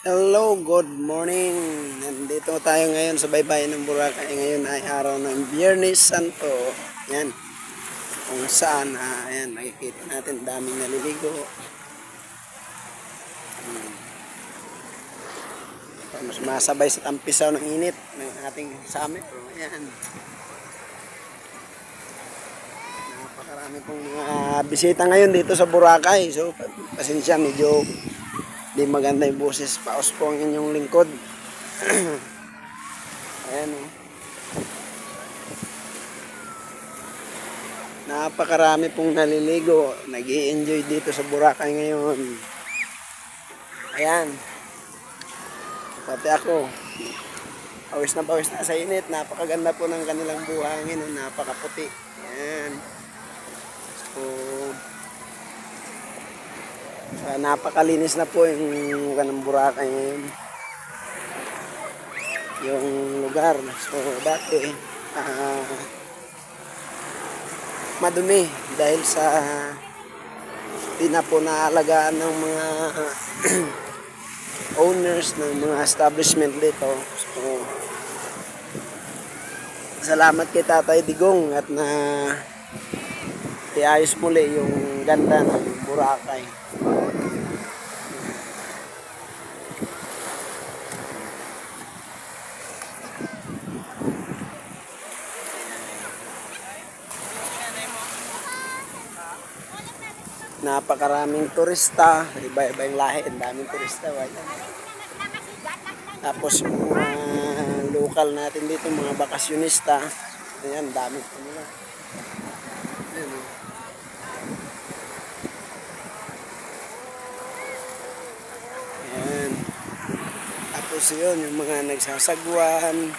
Hello, good morning. Nandito tayo ngayon sa baybayin ng Boracay. Ngayon ay araw ng Biyernes Santo. Yan. Kung saan, ayan, makikita natin daming naliligo. Mas masabay sa tampisaw ng init ng ating summit. Ayan. Napakarami pong mga bisita ngayon dito sa Boracay. So, pasensya, medyo di maganda yung boses. Paos po ang inyong lingkod. Ayan o. Napakarami pong naliligo. Nag-i-enjoy dito sa Boracay ngayon. Ayan. Pati ako. Pawis na sa init. Napakaganda po ng kanilang buhangin. Napakaputi. Ayan. So, napakalinis na po yung kanang Boracay ngayon. Yung lugar. So, dati, madumi dahil sa di na po naalagaan ng mga owners ng mga establishment dito. So, salamat kay Tatay Digong at na iayos muli yung ganda ng Boracay. Napakaraming turista, iba-iba yung lahi, ang daming turista. Tapos yung mga local natin dito, mga bakasyonista, ayan, dami po nila. Ayan. Tapos yun, yung mga nagsasagwan,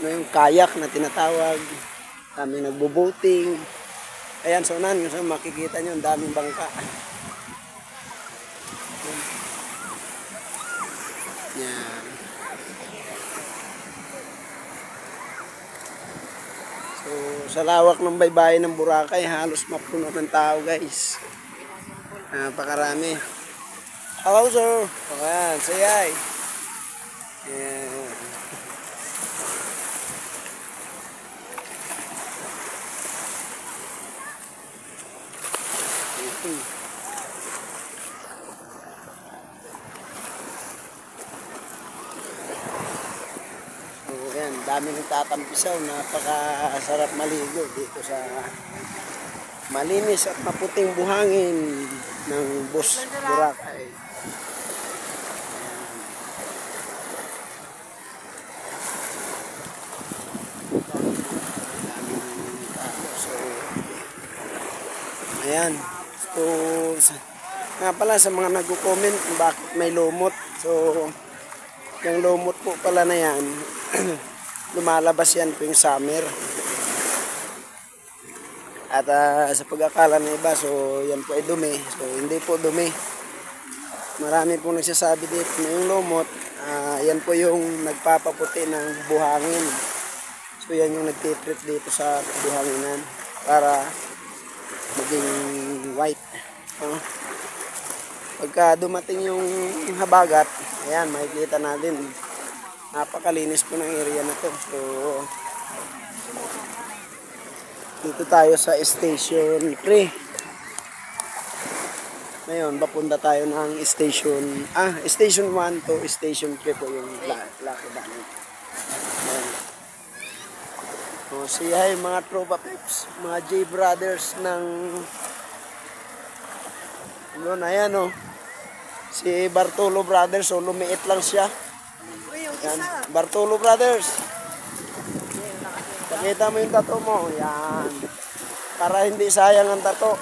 yung kayak na tinatawag, kami nagbo-boating. Ayan, so nan, so makikita nyo, ang daming bangka. Yan. So, sa lawak ng baybayin ng Boracay, halos mapuno ng tao, guys. Napakarami. Hello, sir. Ayan, say hi. Ayan. So, yan, dami ng tatampisaw. Napakasarap maligo dito sa malinis at maputing buhangin ng Boracay. So, ayan. So, nga pala sa mga nagko-comment bakit may lumot. So, yung lumot po pala na yan, lumalabas yan po yung summer. At sa pag-akala ng iba, so yan po ay dumi. So, hindi po dumi. Marami po nagsasabi dito na yung lumot, yan po yung nagpapaputi ng buhangin. So, yan yung nagtitrip dito sa buhanginan para maging white. Pagka dumating yung habagat, ayan, makikita natin napakalinis po ng area na to. So, dito tayo sa station 3. Ngayon, papunta tayo ng station 1 to station 3 po yung laki namin. So, siya yung mga tropa peps, mga J Brothers ng doon, ayan o. Si Bartolo Brothers, so lumiit lang siya. Yan, Bartolo Brothers. Pakita mo yung tato mo. Yan. Para hindi sayang ang tato.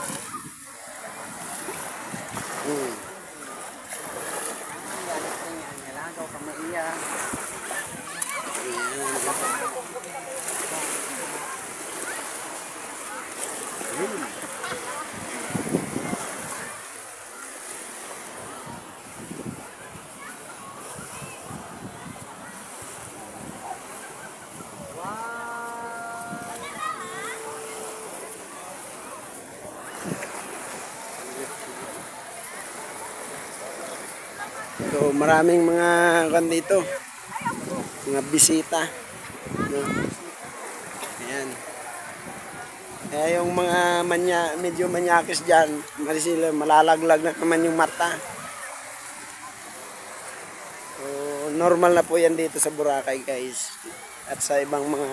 So maraming mga kan dito, mga bisita. No? Ayan. Kaya yung mga medyo manyakis dyan, sila malalaglag na naman yung mata. So, normal na po yan dito sa Boracay guys. At sa ibang mga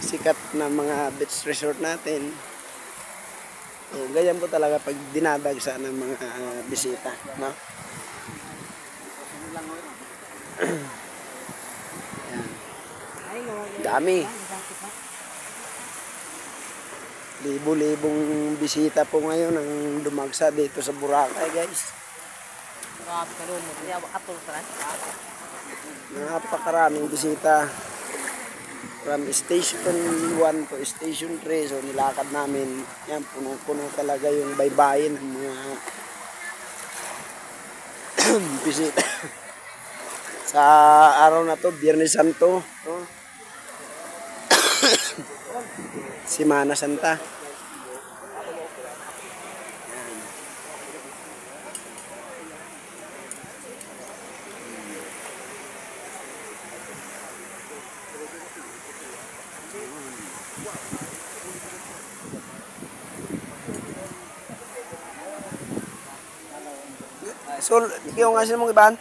sikat na mga beach resort natin. So, ganyan po talaga pag dinadagsa ng mga bisita. No? Ayan. Dami. Libo-libong bisita po ngayon ang dumagsa dito sa Boracay guys. Napakaraming bisita from station 1 to station 3. So nilakad namin yan, puno-puno talaga yung baybayin ng mga bisita sa araw na to, Biyernes Santo, no? Semana Santa. So, yung nga sila mong iban?